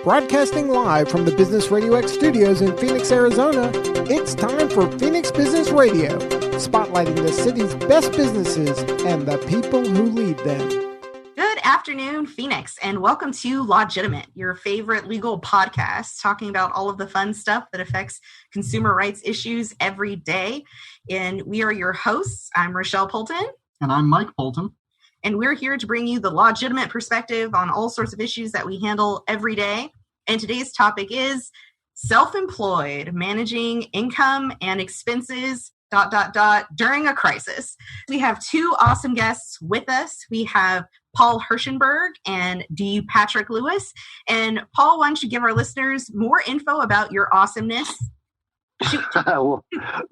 Broadcasting live from the Business RadioX studios in Phoenix, Arizona, it's time for Phoenix Business Radio, spotlighting the city's best businesses and the people who lead them. Good afternoon, Phoenix, and welcome to LAWGITIMATE, your favorite legal podcast, talking about all of the fun stuff that affects consumer rights issues every day. And we are your hosts. I'm Rochelle Poulton. And I'm Mike Poulton. And we're here to bring you the LAWGITIMATE perspective on all sorts of issues that we handle every day. And today's topic is self-employed, managing income and expenses, during a crisis. We have two awesome guests with us. We have Paul Hershenberg and D. Patrick Lewis. And Paul, why don't you give our listeners more info about your awesomeness? Well,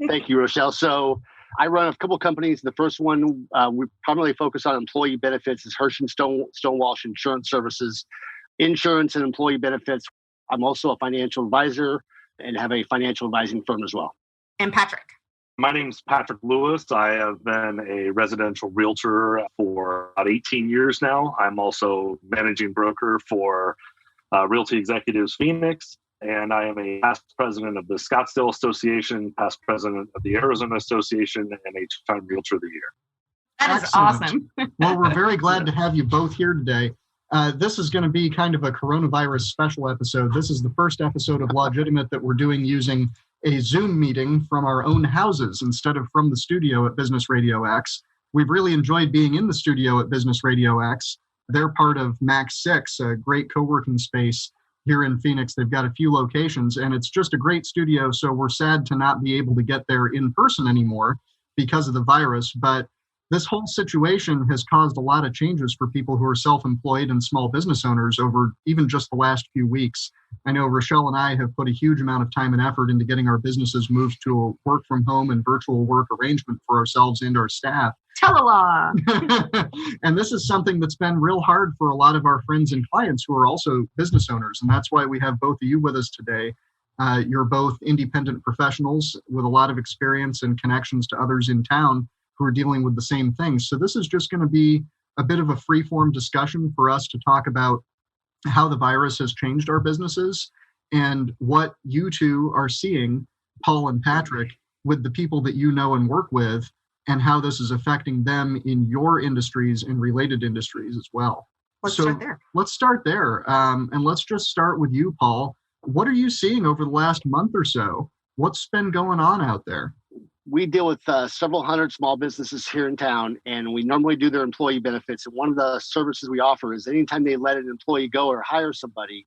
thank you, Rochelle. So I run a couple companies. The first one, we primarily focus on employee benefits. Is Stone-Walsh Insurance Services, insurance and employee benefits. I'm also a financial advisor and have a financial advising firm as well. And Patrick. My name's Patrick Lewis. I have been a residential realtor for about 18 years now. I'm also managing broker for Realty Executives Phoenix, and I am a past president of the Scottsdale Association, past president of the Arizona Association, and a two-time Realtor of the Year. That is awesome. Well, we're very glad to have you both here today. This is going to be kind of a coronavirus special episode. This is the first episode of LAWGITIMATE that we're doing using a Zoom meeting from our own houses instead of from the studio at Business RadioX. We've really enjoyed being in the studio at Business RadioX. They're part of Max 6, a great co-working space here in Phoenix. They've got a few locations, and it's just a great studio, so we're sad to not be able to get there in person anymore because of the virus. But this whole situation has caused a lot of changes for people who are self-employed and small business owners over even just the last few weeks. I know Rochelle and I have put a huge amount of time and effort into getting our businesses moved to a work from home and virtual work arrangement for ourselves and our staff. Tell-a-law. And this is something that's been real hard for a lot of our friends and clients who are also business owners. And that's why we have both of you with us today. You're both independent professionals with a lot of experience and connections to others in town who are dealing with the same things. So this is just going to be a bit of a free-form discussion for us to talk about how the virus has changed our businesses and what you two are seeing, Paul and Patrick, with the people that you know and work with, and how this is affecting them in your industries and related industries as well. Let's start there. And let's just start with you, Paul. What are you seeing over the last month or so? What's been going on out there? We deal with several hundred small businesses here in town, and we normally do their employee benefits. And one of the services we offer is anytime they let an employee go or hire somebody,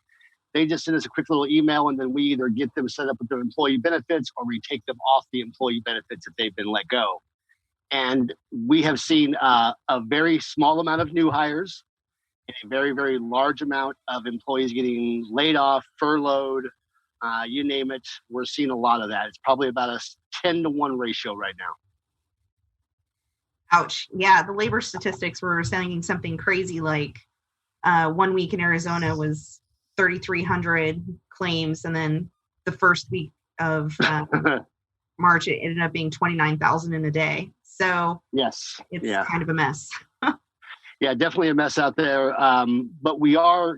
they just send us a quick little email, and then we either get them set up with their employee benefits or we take them off the employee benefits if they've been let go. And we have seen a very small amount of new hires and a very, very large amount of employees getting laid off, furloughed, you name it. We're seeing a lot of that. It's probably about a 10-to-1 ratio right now. Ouch. Yeah, the labor statistics were saying something crazy like 1 week in Arizona was 3,300 claims, and then the first week of March, it ended up being 29,000 in a day. So yes, it's kind of a mess. Yeah, definitely a mess out there. But we are,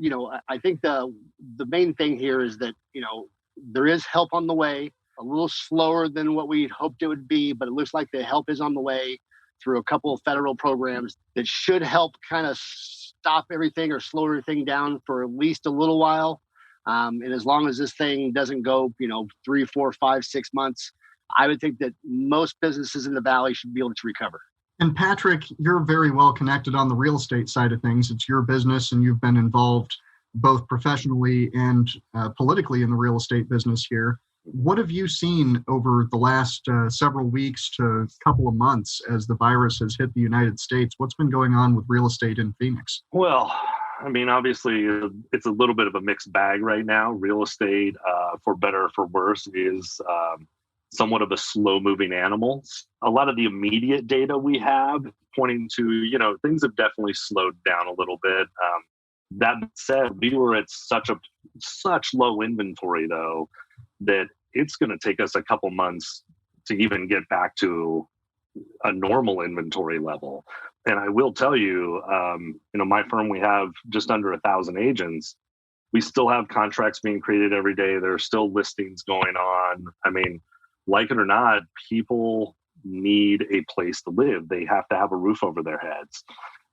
I think the main thing here is that, there is help on the way, a little slower than what we hoped it would be, but it looks like the help is on the way through a couple of federal programs that should help kind of stop everything or slow everything down for at least a little while. And as long as this thing doesn't go, 3, 4, 5, 6 months, I would think that most businesses in the Valley should be able to recover. And Patrick, you're very well connected on the real estate side of things. It's your business, and you've been involved both professionally and politically in the real estate business here. What have you seen over the last several weeks to couple of months as the virus has hit the United States? What's been going on with real estate in Phoenix? Well, I mean, obviously, it's a little bit of a mixed bag right now. Real estate, for better or for worse, is somewhat of a slow-moving animal. A lot of the immediate data we have pointing to, things have definitely slowed down a little bit. That said, we were at such low inventory, though, that it's going to take us a couple months to even get back to a normal inventory level. And I will tell you, my firm, we have just under 1,000 agents. we still have contracts being created every day. There are still listings going on. I mean, like it or not, people need a place to live. They have to have a roof over their heads.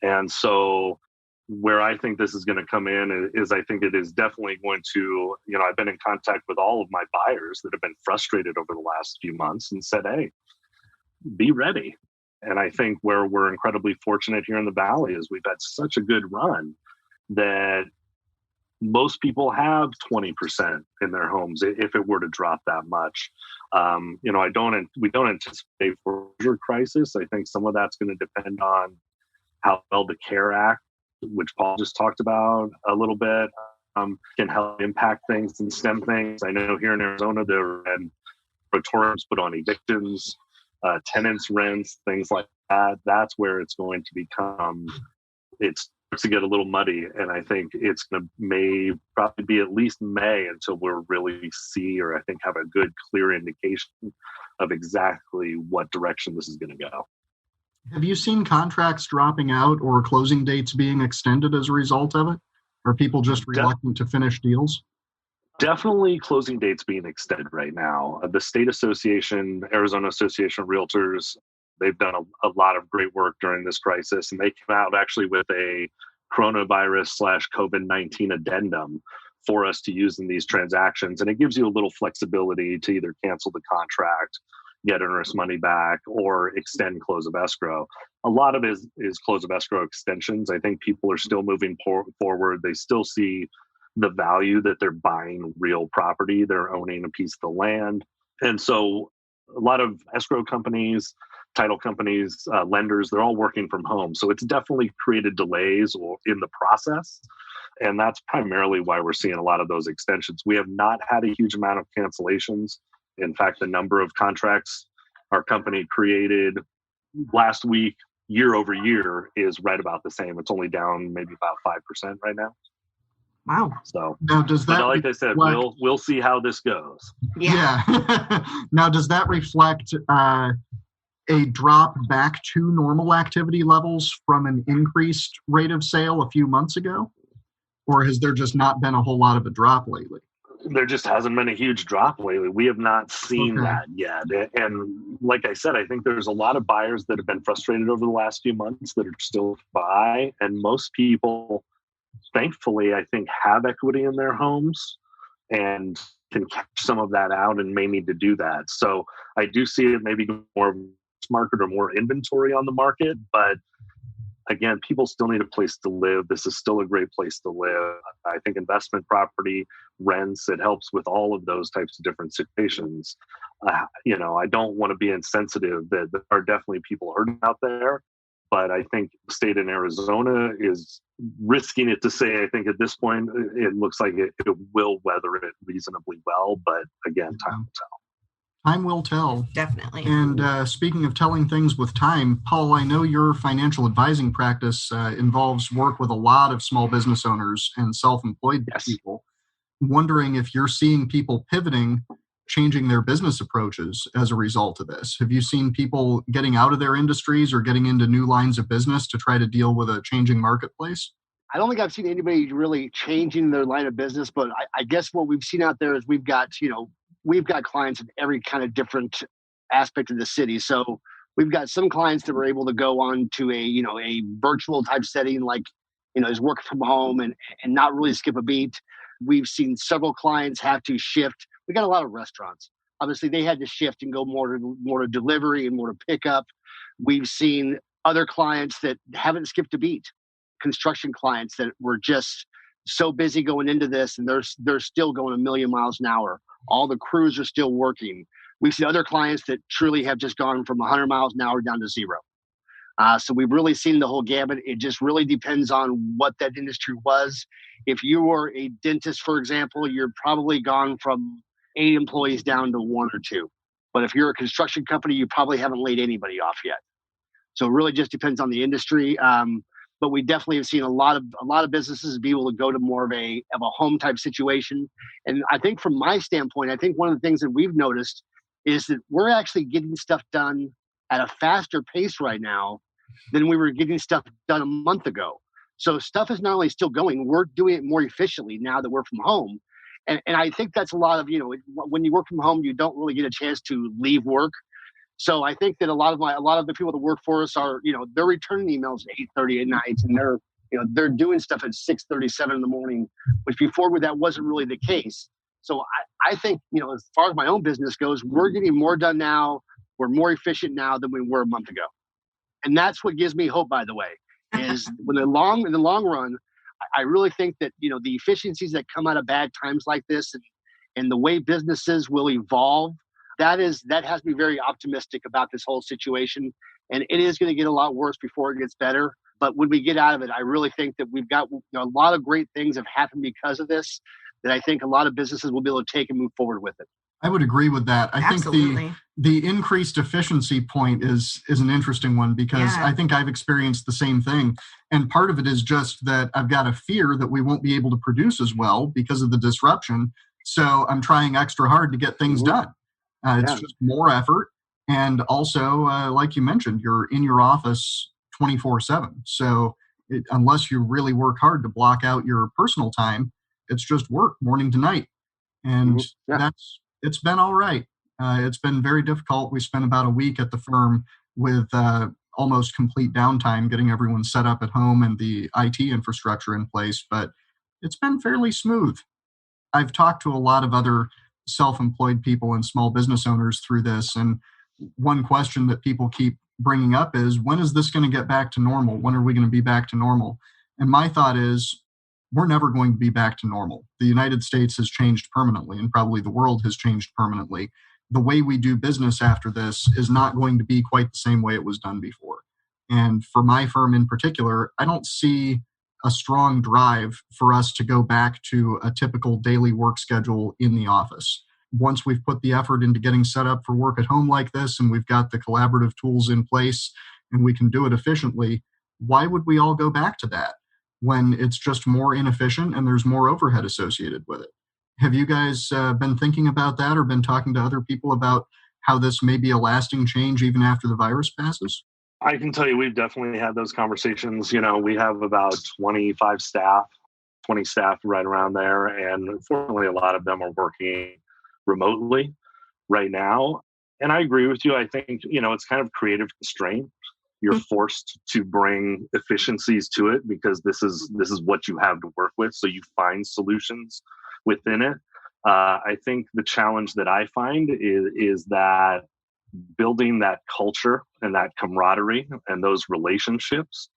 And so where I think this is going to come in is I think it is definitely going to, I've been in contact with all of my buyers that have been frustrated over the last few months and said, hey, be ready. And I think where we're incredibly fortunate here in the Valley is we've had such a good run that most people have 20% in their homes if it were to drop that much. We don't anticipate foreclosure crisis. I think some of that's going to depend on how well the CARE Act, which Paul just talked about a little bit, can help impact things and stem things. I know here in Arizona there have been moratoriums put on evictions, tenants' rents, things like that. That's where it's going to become. It's to get a little muddy, and I think it's going to probably be at least May until we'll really see, or I think have a good clear indication of exactly what direction this is going to go. Have you seen contracts dropping out or closing dates being extended as a result of it? Are people just reluctant to finish deals? Definitely closing dates being extended right now. The state association, Arizona Association of Realtors, they've done a lot of great work during this crisis, and they came out actually with a coronavirus/COVID-19 addendum for us to use in these transactions. And it gives you a little flexibility to either cancel the contract, get earnest money back, or extend close of escrow. A lot of it is close of escrow extensions. I think people are still moving forward. They still see the value that they're buying real property. They're owning a piece of the land. And so a lot of escrow companies, title companies, lenders, they're all working from home. So it's definitely created delays in the process. And that's primarily why we're seeing a lot of those extensions. We have not had a huge amount of cancellations. In fact, the number of contracts our company created last week, year over year, is right about the same. It's only down maybe about 5% right now. Wow. So now, does that, like I said, we'll see how this goes. Yeah. Now, does that reflect a drop back to normal activity levels from an increased rate of sale a few months ago? Or has there just not been a whole lot of a drop lately? There just hasn't been a huge drop lately. We have not seen that yet. And like I said, I think there's a lot of buyers that have been frustrated over the last few months that are still buy. And most people, thankfully, I think have equity in their homes and can catch some of that out and may need to do that. So I do see it maybe more market or more inventory on the market, but again, people still need a place to live. This is still a great place to live. I think investment property, rents, it helps with all of those types of different situations. I don't want to be insensitive that there are definitely people hurting out there, but I think the state in Arizona is risking it to say, I think at this point, it looks like it will weather it reasonably well. But again, time will tell. Time will tell. Definitely. And speaking of telling things with time, Paul, I know your financial advising practice involves work with a lot of small business owners and self-employed people. I'm wondering if you're seeing people pivoting, changing their business approaches as a result of this. Have you seen people getting out of their industries or getting into new lines of business to try to deal with a changing marketplace? I don't think I've seen anybody really changing their line of business, but I guess what we've seen out there is we've got clients in every kind of different aspect of the city. So we've got some clients that were able to go on to a virtual type setting, like, is working from home and not really skip a beat. We've seen several clients have to shift. We got a lot of restaurants. Obviously, they had to shift and go more to delivery and more to pickup. We've seen other clients that haven't skipped a beat. Construction clients that were just so busy going into this, and they're still going a million miles an hour. All the crews are still working. We've seen other clients that truly have just gone from 100 miles an hour down to zero. So we've really seen the whole gamut. It just really depends on what that industry was. If you were a dentist, for example, you're probably gone from 8 employees down to 1 or 2. But if you're a construction company, you probably haven't laid anybody off yet. So it really just depends on the industry. But we definitely have seen a lot of businesses be able to go to more of a home type situation. And I think from my standpoint, I think one of the things that we've noticed is that we're actually getting stuff done at a faster pace right now than we were getting stuff done a month ago. So stuff is not only still going, we're doing it more efficiently now that we're from home. And I think that's a lot of, when you work from home, you don't really get a chance to leave work. So I think that a lot of the people that work for us are, they're returning emails at 8:30 at night, and they're doing stuff at 6:37 in the morning, which before that wasn't really the case. So I think, as far as my own business goes, we're getting more done now. We're more efficient now than we were a month ago. And that's what gives me hope, by the way, is in the long run, I really think that, the efficiencies that come out of bad times like this and the way businesses will evolve, that has me very optimistic about this whole situation. And it is going to get a lot worse before it gets better. But when we get out of it, I really think that we've got a lot of great things have happened because of this, that I think a lot of businesses will be able to take and move forward with it. I would agree with that. I Absolutely. think the increased efficiency point is an interesting one, because I think I've experienced the same thing. And part of it is just that I've got a fear that we won't be able to produce as well because of the disruption. So I'm trying extra hard to get things done. It's just more effort. And also, like you mentioned, you're in your office 24/7. So unless you really work hard to block out your personal time, it's just work morning to night. And it's been all right. It's been very difficult. We spent about a week at the firm with almost complete downtime, getting everyone set up at home and the IT infrastructure in place, but it's been fairly smooth. I've talked to a lot of other self-employed people and small business owners through this, and one question that people keep bringing up is, when is this going to get back to normal? When are we going to be back to normal? And my thought is, we're never going to be back to normal. The United States has changed permanently, and probably the world has changed permanently. The way we do business after this is not going to be quite the same way it was done before. And for my firm in particular, I don't see a strong drive for us to go back to a typical daily work schedule in the office. Once we've put the effort into getting set up for work at home like this, and we've got the collaborative tools in place, and we can do it efficiently, why would we all go back to that when it's just more inefficient and there's more overhead associated with it? Have you guys been thinking about that, or been talking to other people about how this may be a lasting change even after the virus passes? I can tell you we've definitely had those conversations. We have about 20 staff right around there. And fortunately, a lot of them are working remotely right now. And I agree with you. I think, it's kind of creative constraint. You're forced to bring efficiencies to it because this is what you have to work with. So you find solutions within it. I think the challenge that I find is that building that culture and that camaraderie and those relationships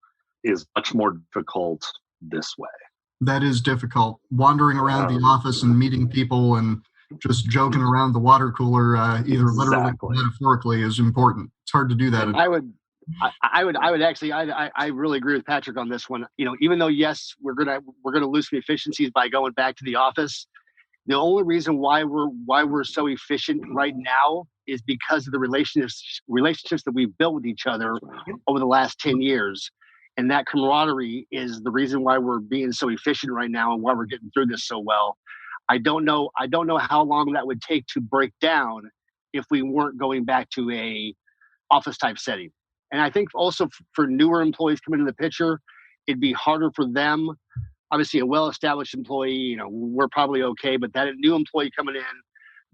is much more difficult this way. That is difficult. Wandering around the office and meeting people and just joking around the water cooler, either literally or metaphorically, is important. It's hard to do that. I would actually, I really agree with Patrick on this one. Even though, yes, we're gonna lose some efficiencies by going back to the office, the only reason why we're so efficient right now is because of the relationships that we've built with each other over the last 10 years. And that camaraderie is the reason why we're being so efficient right now and why we're getting through this so well. I don't know how long that would take to break down if we weren't going back to a office type setting. And I think also for newer employees coming into the picture, it'd be harder for them. Obviously, a well-established employee, we're probably okay, but that new employee coming in,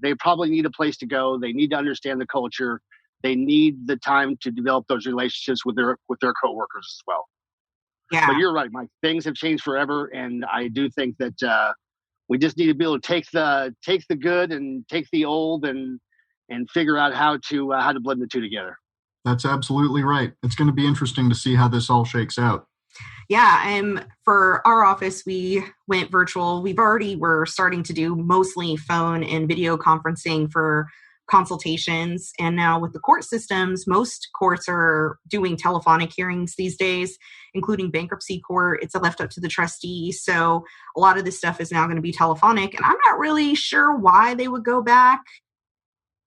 they probably need a place to go. They need to understand the culture. They need the time to develop those relationships with their coworkers as well. Yeah. But you're right, Mike. Things have changed forever, and I do think that we just need to be able to take the good and take the old and figure out how to blend the two together. That's absolutely right. It's going to be interesting to see how this all shakes out. Yeah, for our office, we went virtual. We're starting to do mostly phone and video conferencing for consultations. And now with the court systems, most courts are doing telephonic hearings these days, including bankruptcy court. It's left up to the trustee. So a lot of this stuff is now going to be telephonic. And I'm not really sure why they would go back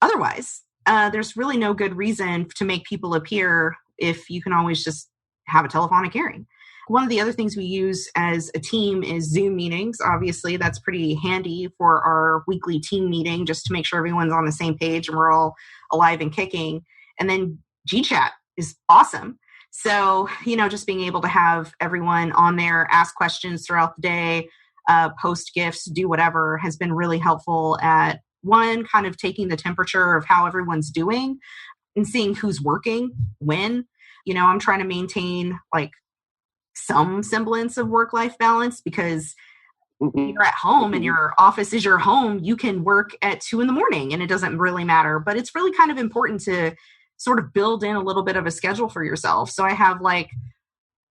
otherwise. There's really no good reason to make people appear if you can always just have a telephonic hearing. One of the other things we use as a team is Zoom meetings. Obviously, that's pretty handy for our weekly team meeting, just to make sure everyone's on the same page and we're all alive and kicking. And then GChat is awesome. So, just being able to have everyone on there, ask questions throughout the day, post gifts, do whatever has been really helpful at one, kind of taking the temperature of how everyone's doing and seeing who's working when. I'm trying to maintain like some semblance of work-life balance because you're at home and your office is your home. You can work at 2 a.m. and it doesn't really matter, but it's really kind of important to sort of build in a little bit of a schedule for yourself. So I have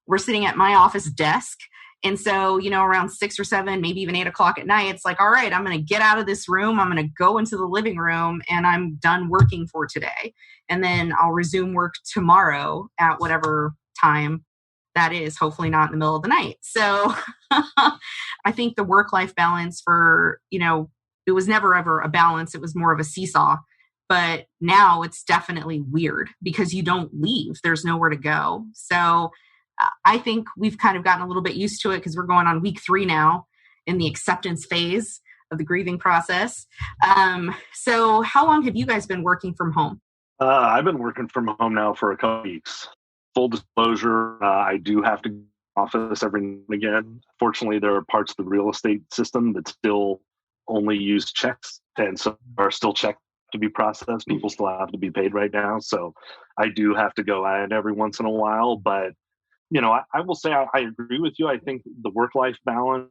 we're sitting at my office desk. And so, around 6 or 7, maybe even 8 o'clock at night, it's like, all right, I'm going to get out of this room. I'm going to go into the living room and I'm done working for today. And then I'll resume work tomorrow at whatever time that is, hopefully not in the middle of the night. So I think the work-life balance for, it was never ever a balance. It was more of a seesaw. But now it's definitely weird because you don't leave. There's nowhere to go. So I think we've kind of gotten a little bit used to it because we're going on week 3 now in the acceptance phase of the grieving process. So how long have you guys been working from home? I've been working from home now for a couple weeks. Full disclosure, I do have to go to the office every now and again. Fortunately, there are parts of the real estate system that still only use checks, and so are still checks to be processed. People still have to be paid right now. So I do have to go out every once in a while. But, I will say I agree with you. I think the work-life balance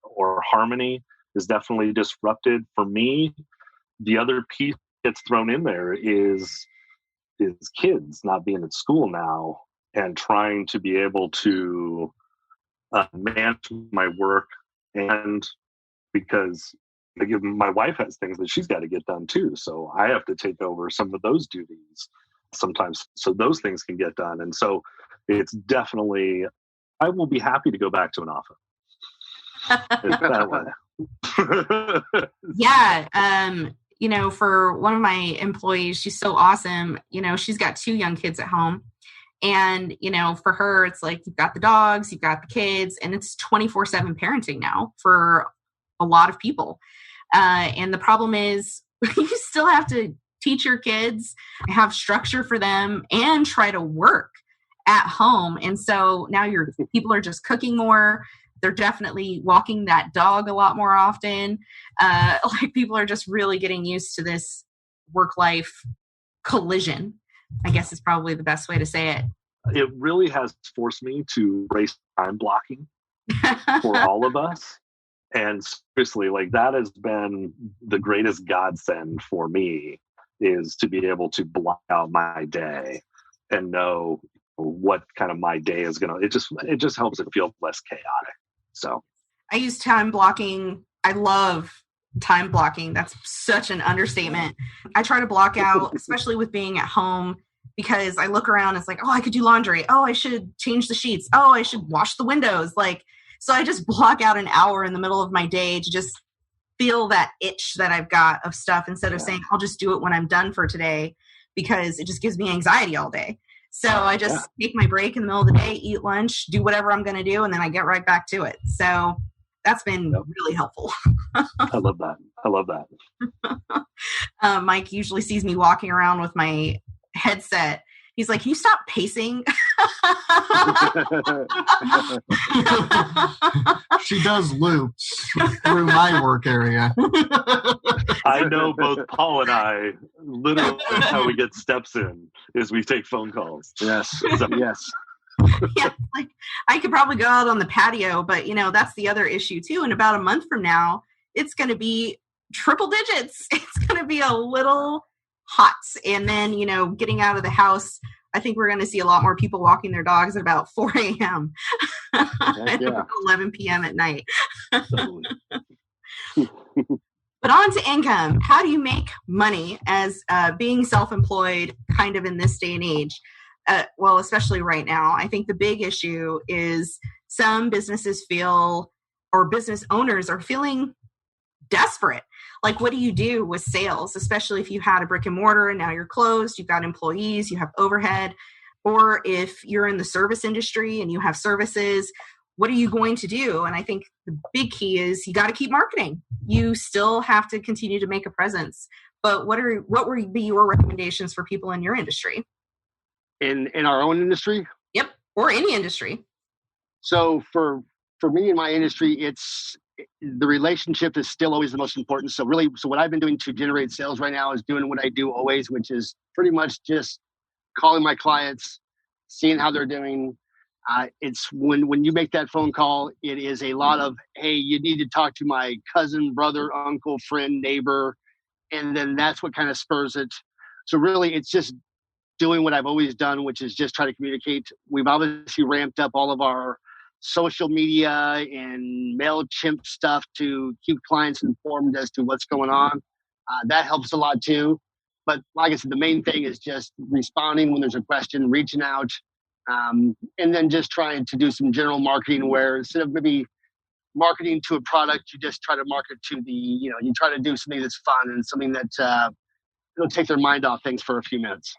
or harmony is definitely disrupted for me. The other piece that's thrown in there is kids not being at school now and trying to be able to manage my work, and because my wife has things that she's got to get done too, so I have to take over some of those duties sometimes so those things can get done. And so it's definitely, I will be happy to go back to an office. That way. Yeah. For one of my employees, she's so awesome. She's got 2 young kids at home. And, for her, it's like you've got the dogs, you've got the kids, and it's 24/7 parenting now for a lot of people. And the problem is you still have to teach your kids, have structure for them, and try to work at home. And so now people are just cooking more. They're definitely walking that dog a lot more often. People are just really getting used to this work-life collision, I guess is probably the best way to say it. It really has forced me to embrace time blocking for all of us. And seriously, that has been the greatest godsend for me, is to be able to block out my day and know what kind of my day is going to, it just helps it feel less chaotic. So I use time blocking. I love time blocking. That's such an understatement. I try to block out, especially with being at home, because I look around, it's like, oh, I could do laundry. Oh, I should change the sheets. Oh, I should wash the windows. So I just block out an hour in the middle of my day to just feel that itch that I've got of stuff instead of saying, I'll just do it when I'm done for today, because it just gives me anxiety all day. So I just take my break in the middle of the day, eat lunch, do whatever I'm going to do, and then I get right back to it. So that's been really helpful. I love that. Mike usually sees me walking around with my headset. He's like, can you stop pacing? She does loops through my work area. I know both Paul and I, literally how we get steps in is we take phone calls. Yes. Yes. Yeah, I could probably go out on the patio, but that's the other issue too. In about a month from now, it's going to be triple digits. It's going to be a little hot. And then, getting out of the house, I think we're going to see a lot more people walking their dogs at about 4 a.m. and 11 p.m. at night. But on to income. How do you make money as being self-employed kind of in this day and age? Well, especially right now, I think the big issue is some businesses feel, or business owners are feeling desperate. What do you do with sales, especially if you had a brick and mortar and now you're closed, you've got employees, you have overhead, or if you're in the service industry and you have services, what are you going to do? And I think the big key is you got to keep marketing. You still have to continue to make a presence. But what would be your recommendations for people in your industry? in our own industry. Yep, or any industry. So for me in my industry, the relationship is still always the most important. So what I've been doing to generate sales right now is doing what I do always, which is pretty much just calling my clients, seeing how they're doing. It's when you make that phone call, it is a lot of, hey, you need to talk to my cousin, brother, uncle, friend, neighbor. And then that's what kind of spurs it. So really, it's just doing what I've always done, which is just try to communicate. We've obviously ramped up all of our social media and MailChimp stuff to keep clients informed as to what's going on. That helps a lot too. But like I said, the main thing is just responding when there's a question, reaching out, and then just trying to do some general marketing where instead of maybe marketing to a product, you just try to market to you try to do something that's fun and something that it'll take their mind off things for a few minutes.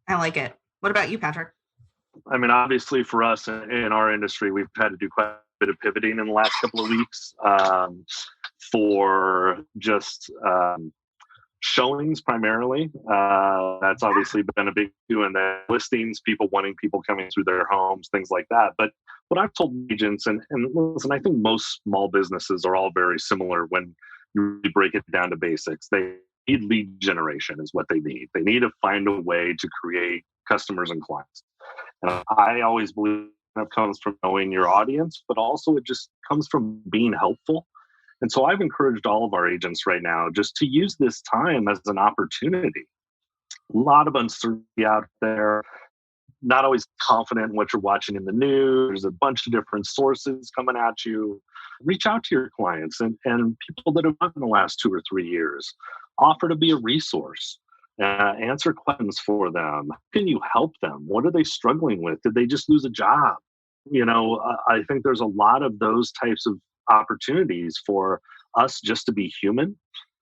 I like it. What about you, Patrick? I mean, obviously for us in our industry, we've had to do quite a bit of pivoting in the last couple of weeks for just showings primarily. That's obviously been a big issue, and then listings, people wanting people coming through their homes, things like that. But what I've told agents, and listen, I think most small businesses are all very similar when you break it down to basics. They need lead generation is what they need. They need to find a way to create customers and clients. And I always believe that comes from knowing your audience, but also it just comes from being helpful. And so I've encouraged all of our agents right now just to use this time as an opportunity. A lot of uncertainty out there, not always confident in what you're watching in the news. There's a bunch of different sources coming at you. Reach out to your clients and people that have done in the last 2 or 3 years. Offer to be a resource. Answer questions for them. How can you help them? What are they struggling with? Did they just lose a job? I think there's a lot of those types of opportunities for us just to be human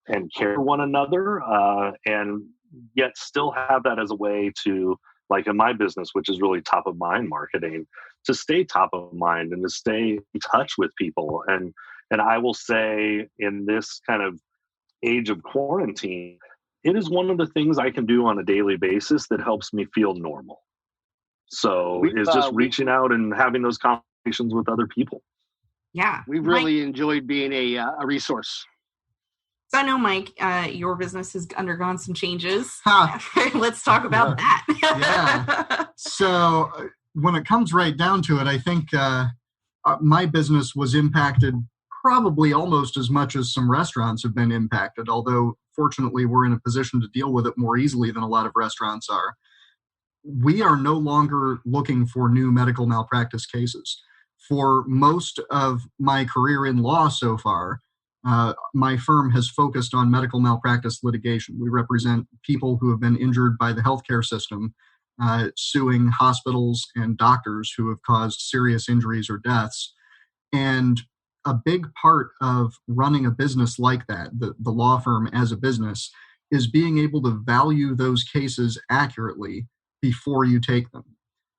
and care for one another, and yet still have that as a way to, like in my business, which is really top of mind marketing, to stay top of mind and to stay in touch with people. And I will say in this kind of age of quarantine, it is one of the things I can do on a daily basis that helps me feel normal. So it's just reaching out and having those conversations with other people. Yeah. We've really enjoyed being a resource. So I know, Mike, your business has undergone some changes. Let's talk about that. Yeah. So when it comes right down to it, I think my business was impacted probably almost as much as some restaurants have been impacted, although fortunately we're in a position to deal with it more easily than a lot of restaurants are. We are no longer looking for new medical malpractice cases. For most of my career in law so far, my firm has focused on medical malpractice litigation. We represent people who have been injured by the healthcare system, suing hospitals and doctors who have caused serious injuries or deaths. And a big part of running a business like that, the law firm as a business, is being able to value those cases accurately before you take them.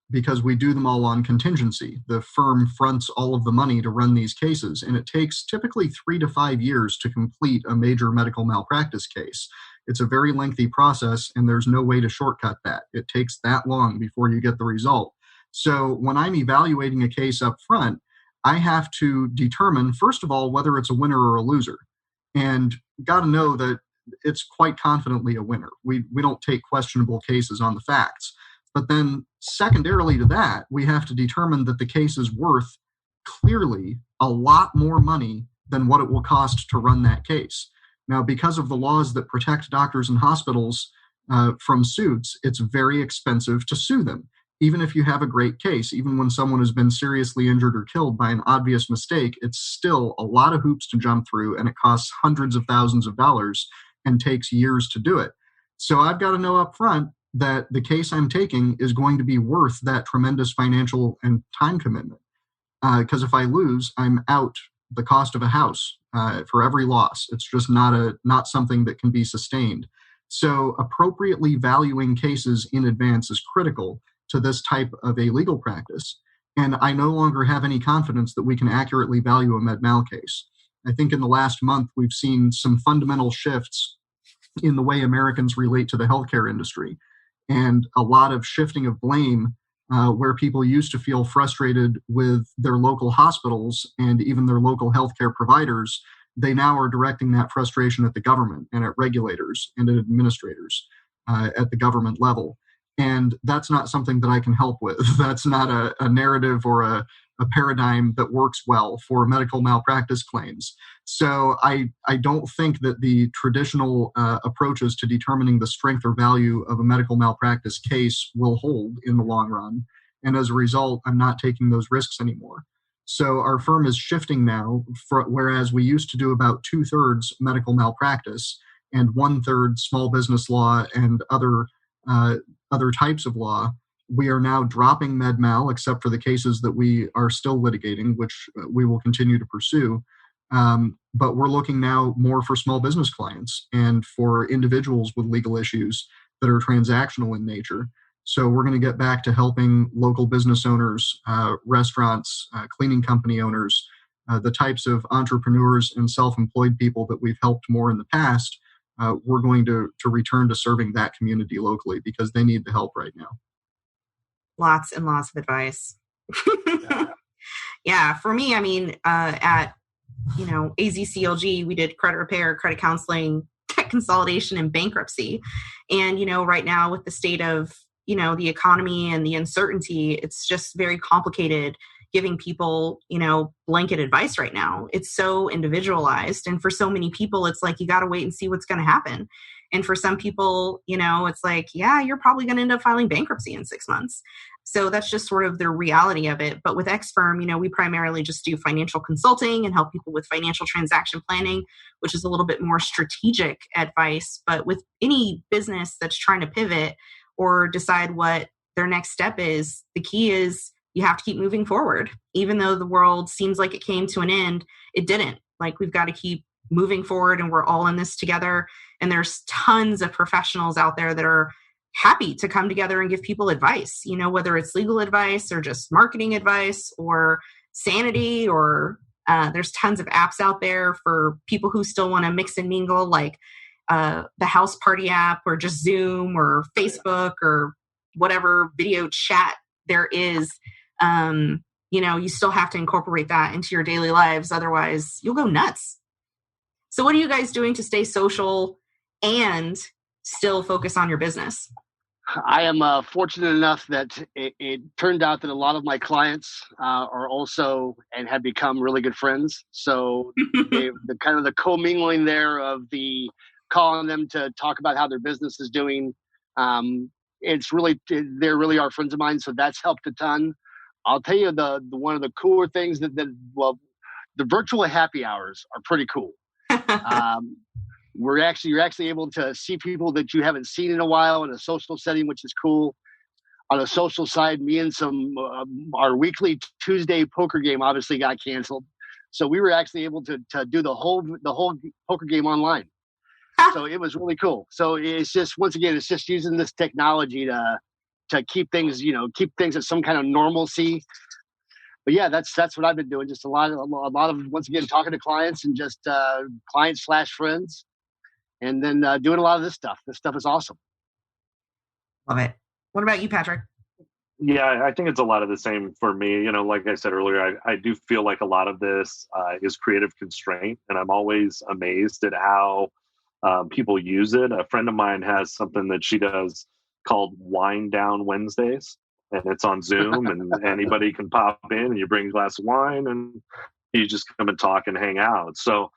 Because we do them all on contingency. The firm fronts all of the money to run these cases, and it takes typically 3 to 5 years to complete a major medical malpractice case. It's a very lengthy process, and there's no way to shortcut that. It takes that long before you get the result. So when I'm evaluating a case up front, I have to determine, first of all, whether it's a winner or a loser. And got to know that it's quite confidently a winner. We don't take questionable cases on the facts. But then secondarily to that, we have to determine that the case is worth clearly a lot more money than what it will cost to run that case. Now, because of the laws that protect doctors and hospitals from suits, it's very expensive to sue them. Even if you have a great case, even when someone has been seriously injured or killed by an obvious mistake, it's still a lot of hoops to jump through, and it costs hundreds of thousands of dollars and takes years to do it. So I've got to know up front that the case I'm taking is going to be worth that tremendous financial and time commitment. Because if I lose, I'm out the cost of a house for every loss. It's just not something that can be sustained. So appropriately valuing cases in advance is critical to this type of a legal practice. And I no longer have any confidence that we can accurately value a med mal case. I think in the last month, we've seen some fundamental shifts in the way Americans relate to the healthcare industry. and a lot of shifting of blame where people used to feel frustrated with their local hospitals and even their local healthcare providers. They now are directing that frustration at the government and at regulators and at administrators at the government level. And that's not something that I can help with. That's not a narrative or a paradigm that works well for medical malpractice claims. So I don't think that the traditional approaches to determining the strength or value of a medical malpractice case will hold in the long run. And as a result, I'm not taking those risks anymore. So our firm is shifting now, whereas we used to do about 2/3 medical malpractice and 1/3 small business law and other types of law. We are now dropping med mal, except for the cases that we are still litigating, which we will continue to pursue. But we're looking now more for small business clients and for individuals with legal issues that are transactional in nature. So we're going to get back to helping local business owners, restaurants, cleaning company owners, the types of entrepreneurs and self-employed people that we've helped more in the past. We're going to return to serving that community locally because they need the help right now. Lots and lots of advice. Yeah, for me, I mean, at AZCLG, we did credit repair, credit counseling, tech consolidation, and bankruptcy. And right now with the state of the economy and the uncertainty, it's just very complicated giving people, blanket advice right now. It's so individualized. And for so many people, it's like, you got to wait and see what's going to happen. And for some people, it's like, yeah, you're probably going to end up filing bankruptcy in 6 months. So that's just sort of the reality of it. But with X-Firm, we primarily just do financial consulting and help people with financial transaction planning, which is a little bit more strategic advice. But with any business that's trying to pivot or decide what their next step is, the key is you have to keep moving forward. Even though the world seems like it came to an end, it didn't. Like, we've got to keep moving forward, and we're all in this together. And there's tons of professionals out there that are happy to come together and give people advice, whether it's legal advice or just marketing advice or sanity, or there's tons of apps out there for people who still want to mix and mingle, like the House Party app or just Zoom or Facebook or whatever video chat there is. You still have to incorporate that into your daily lives. Otherwise, you'll go nuts. So what are you guys doing to stay social and still focus on your business? I am fortunate enough that it turned out that a lot of my clients are also and have become really good friends. So the kind of the commingling there of the calling them to talk about how their business is doing. They really are friends of mine. So that's helped a ton. I'll tell you the one of the cooler things the virtual happy hours are pretty cool. You're actually able to see people that you haven't seen in a while in a social setting, which is cool. On the social side, me and our weekly Tuesday poker game obviously got canceled, so we were actually able to do the whole poker game online. So it was really cool. So it's just, once again, it's just using this technology to keep things at some kind of normalcy. But yeah, that's what I've been doing. Just a lot of once again talking to clients and just clients/friends. And then doing a lot of this stuff. This stuff is awesome. Love it. What about you, Patrick? Yeah, I think it's a lot of the same for me. Like I said earlier, I do feel like a lot of this is creative constraint. And I'm always amazed at how people use it. A friend of mine has something that she does called Wine Down Wednesdays. And it's on Zoom, and anybody can pop in, and you bring a glass of wine, and you just come and talk and hang out. So,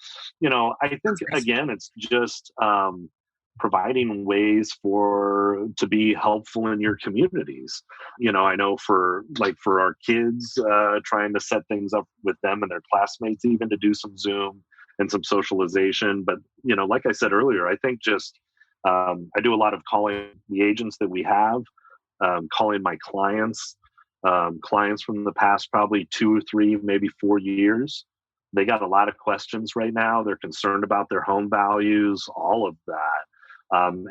I think, again, it's just providing ways to be helpful in your communities. I know for our kids, trying to set things up with them and their classmates, even to do some Zoom and some socialization. But, like I said earlier, I think just I do a lot of calling the agents that we have, calling my clients from the past probably 2 or 3, maybe 4 years. They got a lot of questions right now. They're concerned about their home values, all of that.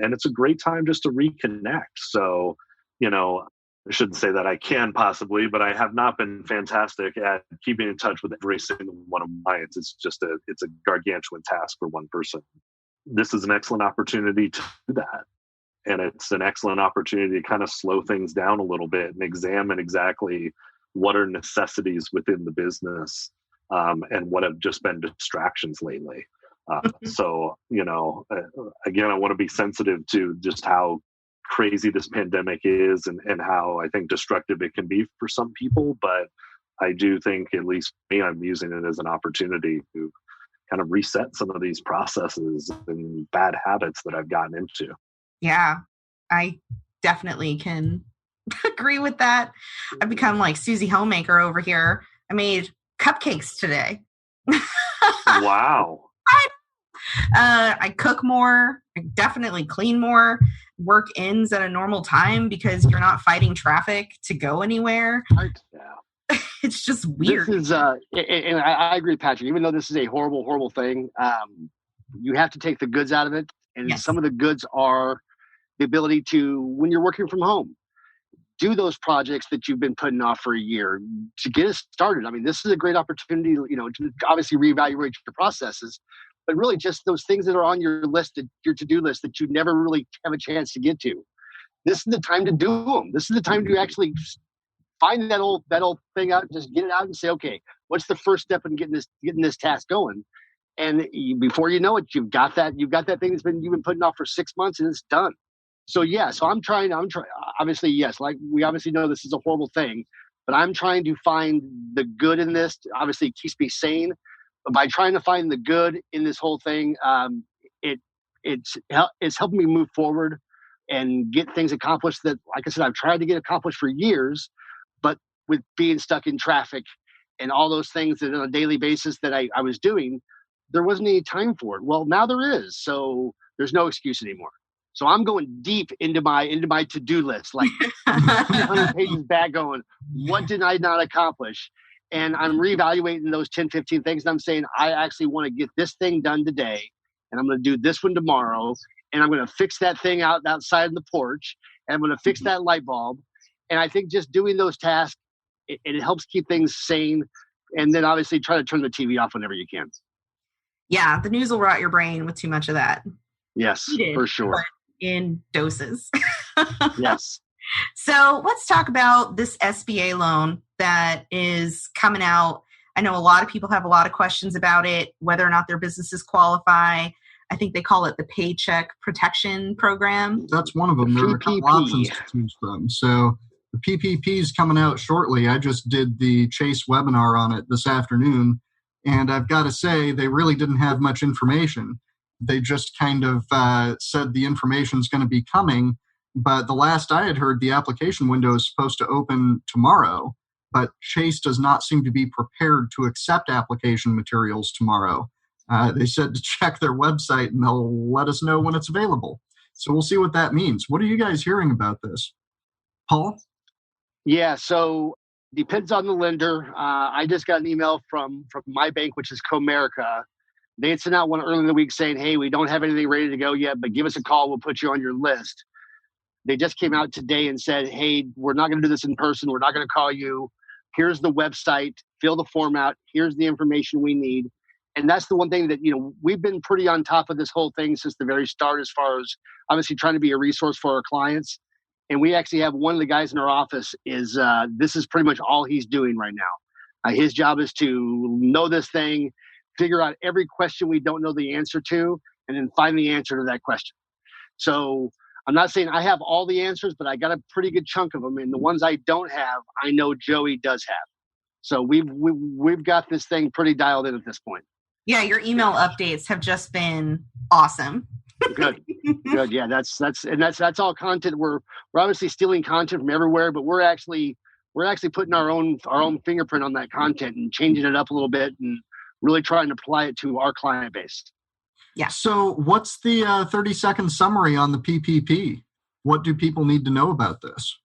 And it's a great time just to reconnect. So, I shouldn't say that I can possibly, but I have not been fantastic at keeping in touch with every single one of my clients. It's a gargantuan task for one person. This is an excellent opportunity to do that. And it's an excellent opportunity to kind of slow things down a little bit and examine exactly what are necessities within the business, and what have just been distractions lately. So, again, I want to be sensitive to just how crazy this pandemic is and how I think destructive it can be for some people. But I do think, at least me, I'm using it as an opportunity to kind of reset some of these processes and bad habits that I've gotten into. Yeah, I definitely can agree with that. I've become like Susie Homemaker over here. I made cupcakes today. Wow. I cook more. I definitely clean more. Work ends at a normal time because you're not fighting traffic to go anywhere. Yeah. It's just weird. This is, and I agree, Patrick. Even though this is a horrible, horrible thing, you have to take the goods out of it. And Yes. some of the goods are the ability to, when you're working from home, do those projects that you've been putting off for a year to get us started. I mean, this is a great opportunity, to obviously reevaluate your processes, but really just those things that are on your list, your to-do list that you never really have a chance to get to. This is the time to do them. This is the time to actually find that old thing out, just get it out and say, okay, what's the first step in getting this task going? And before you know it, you've got that thing you've been putting off for 6 months, and it's done. So yeah, I'm trying. Obviously, yes, like we obviously know this is a horrible thing, but I'm trying to find the good in this. Obviously, it keeps me sane. But by trying to find the good in this whole thing, it's helping me move forward and get things accomplished that, like I said, I've tried to get accomplished for years, but with being stuck in traffic and all those things that on a daily basis that I was doing, there wasn't any time for it. Well, now there is, so there's no excuse anymore. So I'm going deep into my to-do list, like 200 pages back, going, what did I not accomplish? And I'm reevaluating those 10, 15 things. And I'm saying, I actually want to get this thing done today. And I'm going to do this one tomorrow. And I'm going to fix that thing outside on the porch. And I'm going to fix that light bulb. And I think just doing those tasks, it helps keep things sane. And then obviously try to turn the TV off whenever you can. Yeah, the news will rot your brain with too much of that. Yes, for sure. But in doses. Yes. So let's talk about this SBA loan that is coming out. I know a lot of people have a lot of questions about it, whether or not their businesses qualify. I think they call it the Paycheck Protection Program. That's one of them. There are a couple options to choose from. So the PPP is coming out shortly. I just did the Chase webinar on it this afternoon, and I've got to say they really didn't have much information. They just kind of said the information is going to be coming, but the last I had heard, the application window is supposed to open tomorrow, but Chase does not seem to be prepared to accept application materials tomorrow. They said to check their website and they'll let us know when it's available. So we'll see what that means. What are you guys hearing about this? Paul? Yeah, so depends on the lender. I just got an email from my bank, which is Comerica. They had sent out one early in the week saying, hey, we don't have anything ready to go yet, but give us a call. We'll put you on your list. They just came out today and said, hey, we're not going to do this in person. We're not going to call you. Here's the website. Fill the form out. Here's the information we need. And that's the one thing that, we've been pretty on top of this whole thing since the very start, as far as obviously trying to be a resource for our clients. And we actually have one of the guys in our office this is pretty much all he's doing right now. His job is to know this thing, figure out every question we don't know the answer to, and then find the answer to that question. So I'm not saying I have all the answers, but I got a pretty good chunk of them. And the ones I don't have, I know Joey does have. So we've got this thing pretty dialed in at this point. Yeah, your email updates have just been awesome. Good. Yeah, that's all content. We're obviously stealing content from everywhere, but we're actually putting our own fingerprint on that content and changing it up a little bit and really trying to apply it to our client base. Yeah. So what's the 30-second summary on the PPP? What do people need to know about this?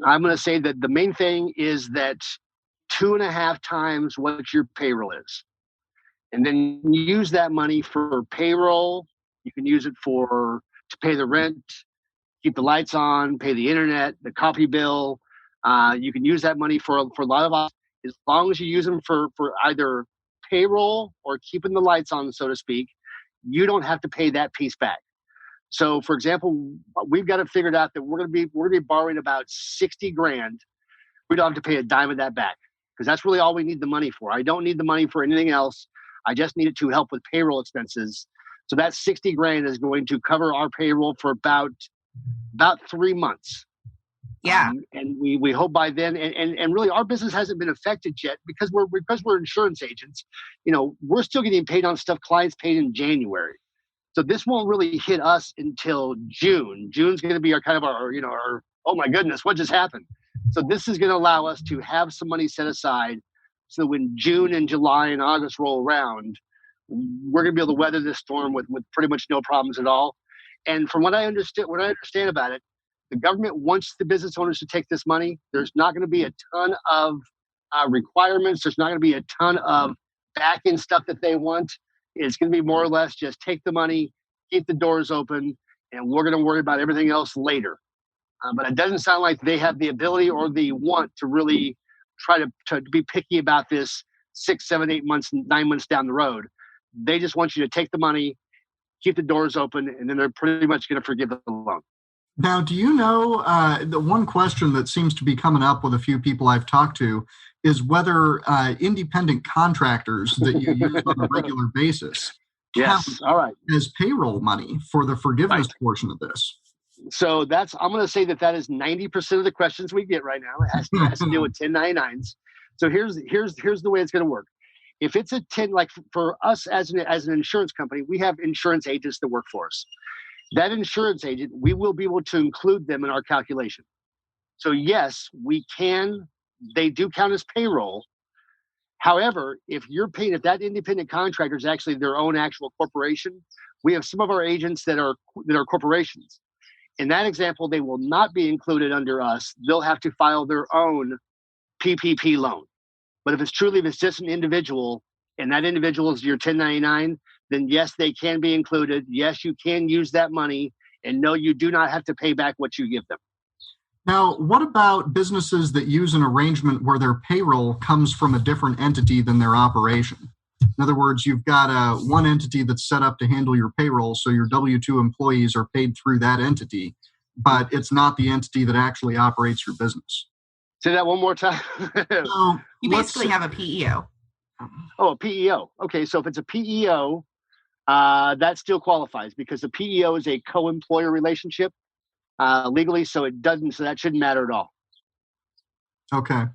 I'm going to say that the main thing is that 2.5 times what your payroll is. And then use that money for payroll. You can use it to pay the rent, keep the lights on, pay the internet, the coffee bill. You can use that money for a lot of, as long as you use them for either payroll or keeping the lights on, so to speak. You don't have to pay that piece back. So, for example, we've got it figured out that we're going to be borrowing about $60,000. We don't have to pay a dime of that back because that's really all we need the money for. I don't need the money for anything else. I just need it to help with payroll expenses. So that $60,000 is going to cover our payroll for about 3 months. Yeah. And we hope by then, and really our business hasn't been affected yet because we're insurance agents. We're still getting paid on stuff clients paid in January. So this won't really hit us until June. June's going to be our oh my goodness, what just happened? So this is going to allow us to have some money set aside. So when June and July and August roll around, we're going to be able to weather this storm with pretty much no problems at all. And from what I understand about it, the government wants the business owners to take this money. There's not going to be a ton of requirements. There's not going to be a ton of back-end stuff that they want. It's going to be more or less just take the money, keep the doors open, and we're going to worry about everything else later. But it doesn't sound like they have the ability or the want to really try to be picky about this 6, 7, 8 months, 9 months down the road. They just want you to take the money, keep the doors open, and then they're pretty much going to forgive the loan. Now, do you know, the one question that seems to be coming up with a few people I've talked to is whether independent contractors that you use on a regular basis count as payroll money for the forgiveness portion of this? So I'm going to say that is 90% of the questions we get right now. It has to do with 1099s. So here's the way it's going to work. If it's a 10, like for us as an insurance company, we have insurance agents that work for us. That insurance agent, we will be able to include them in our calculation. So yes, we can. They do count as payroll. However, if that independent contractor is actually their own actual corporation, we have some of our agents that are corporations. In that example, they will not be included under us. They'll have to file their own PPP loan. But if it's just an individual and that individual is your 1099, then yes, they can be included. Yes, you can use that money. And no, you do not have to pay back what you give them. Now, what about businesses that use an arrangement where their payroll comes from a different entity than their operation? In other words, you've got one entity that's set up to handle your payroll, so your W-2 employees are paid through that entity, but it's not the entity that actually operates your business. Say that one more time. So you basically have a PEO. Oh, a PEO. Okay, so if it's a PEO, that still qualifies because the PEO is a co-employer relationship legally, so that shouldn't matter at all. Okay.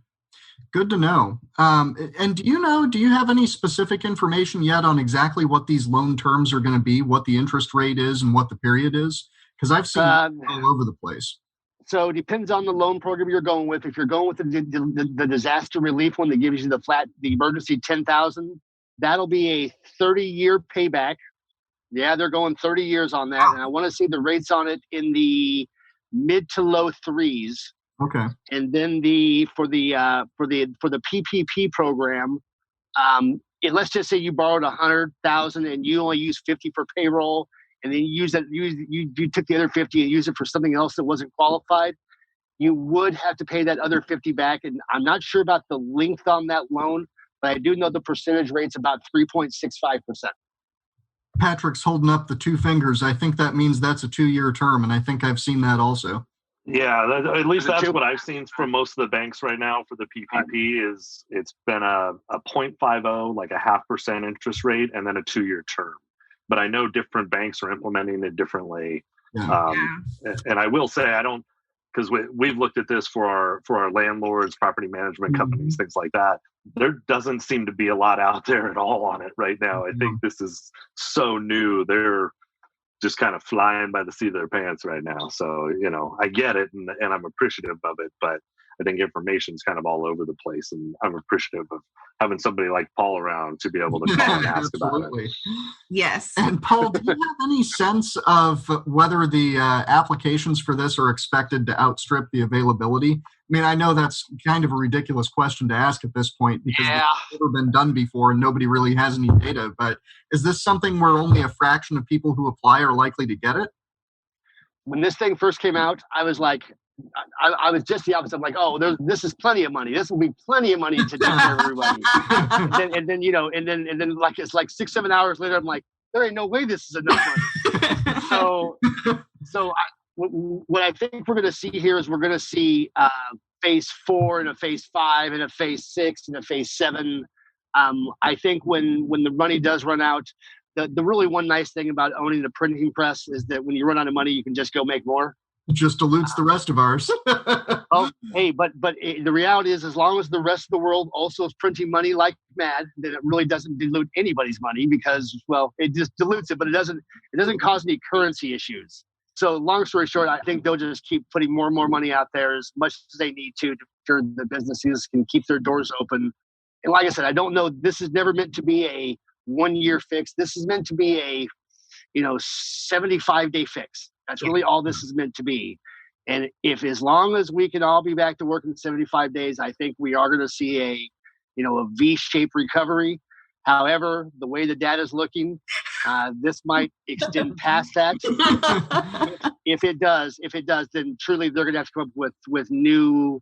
Good to know. And do you have any specific information yet on exactly what these loan terms are going to be, what the interest rate is, and what the period is? Because I've seen it all over the place. So it depends on the loan program you're going with. If you're going with the disaster relief one that gives you the emergency $10,000, that'll be a 30-year payback. Yeah, they're going 30 years on that, and I want to see the rates on it in the mid to low 3s. Okay. And then for the PPP program, let's just say you borrowed $100,000 and you only use $50 for payroll, and then you took the other $50 and used it for something else that wasn't qualified. You would have to pay that other $50 back, and I'm not sure about the length on that loan, but I do know the percentage rate's about 3.65%. Patrick's holding up the two fingers. I think that means that's a 2-year term, and I think I've seen that also. Yeah, at least that's what I've seen from most of the banks right now for the PPP is it's been a 0.50, like a 0.5% interest rate, and then a 2-year term. But I know different banks are implementing it differently. Yeah. And I will say because we've looked at this for our landlords, property management companies, things like that. There doesn't seem to be a lot out there at all on it right now. I think this is so new. They're just kind of flying by the seat of their pants right now. So, I get it and I'm appreciative of it, but I think information's kind of all over the place, and I'm appreciative of having somebody like Paul around to be able to call and ask about it. Yes. And Paul, do you have any sense of whether the applications for this are expected to outstrip the availability? I mean, I know that's kind of a ridiculous question to ask at this point because it's never been done before and nobody really has any data, but is this something where only a fraction of people who apply are likely to get it? When this thing first came out, I was like, I was just the opposite. I'm like, this is plenty of money. This will be plenty of money to take care of everybody. and then like it's like 6-7 hours later, I'm like, there ain't no way this is enough money. So What I think we're going to see here is we're going to see phase 4 and a phase 5 and a phase 6 and a phase 7. I think when the money does run out, the really one nice thing about owning the printing press is that when you run out of money, you can just go make more. It just dilutes the rest of ours. Oh, hey, but the reality is, as long as the rest of the world also is printing money like mad, then it really doesn't dilute anybody's money because, well, it just dilutes it, but it doesn't cause any currency issues. So long story short, I think they'll just keep putting more and more money out there as much as they need to ensure the businesses can keep their doors open. And like I said, I don't know, this is never meant to be a 1-year fix. This is meant to be a 75-day fix. That's really all this is meant to be. And if as long as we can all be back to work in 75 days, I think we are going to see a V-shaped recovery. However, the way the data is looking, this might extend past that. If it does, then truly they're going to have to come up with new,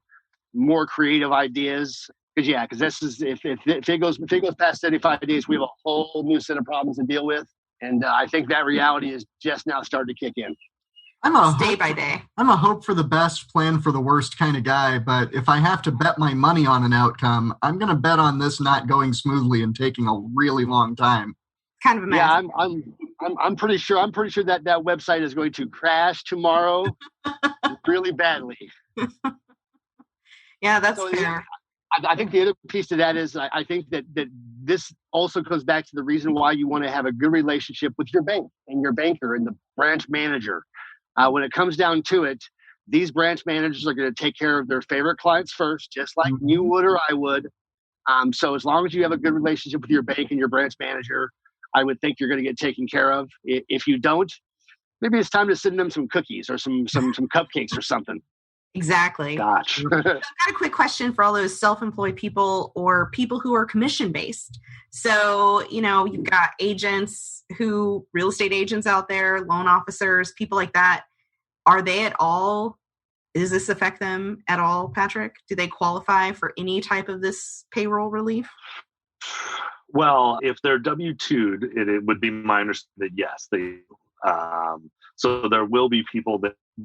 more creative ideas. Because this is if it goes past 75 days, we have a whole new set of problems to deal with. And I think that reality is just now starting to kick in. Day by day. I'm a hope for the best, plan for the worst kind of guy. But if I have to bet my money on an outcome, I'm going to bet on this not going smoothly and taking a really long time. Kind of a mess. Yeah, I'm pretty sure that website is going to crash tomorrow really badly. Yeah, that's fair. I think the other piece to that is I think that this also comes back to the reason why you want to have a good relationship with your bank and your banker and the branch manager. When it comes down to it, these branch managers are going to take care of their favorite clients first, just like you would or I would. So as long as you have a good relationship with your bank and your branch manager, I would think you're going to get taken care of. If you don't, maybe it's time to send them some cookies or some cupcakes or something. Exactly. Gotcha. So I've got a quick question for all those self-employed people or people who are commission-based. So, you've got real estate agents out there, loan officers, people like that. Are they at all, does this affect them at all, Patrick? Do they qualify for any type of this payroll relief? Well, if they're W-2'd, it would be my understanding that yes, they so there will be people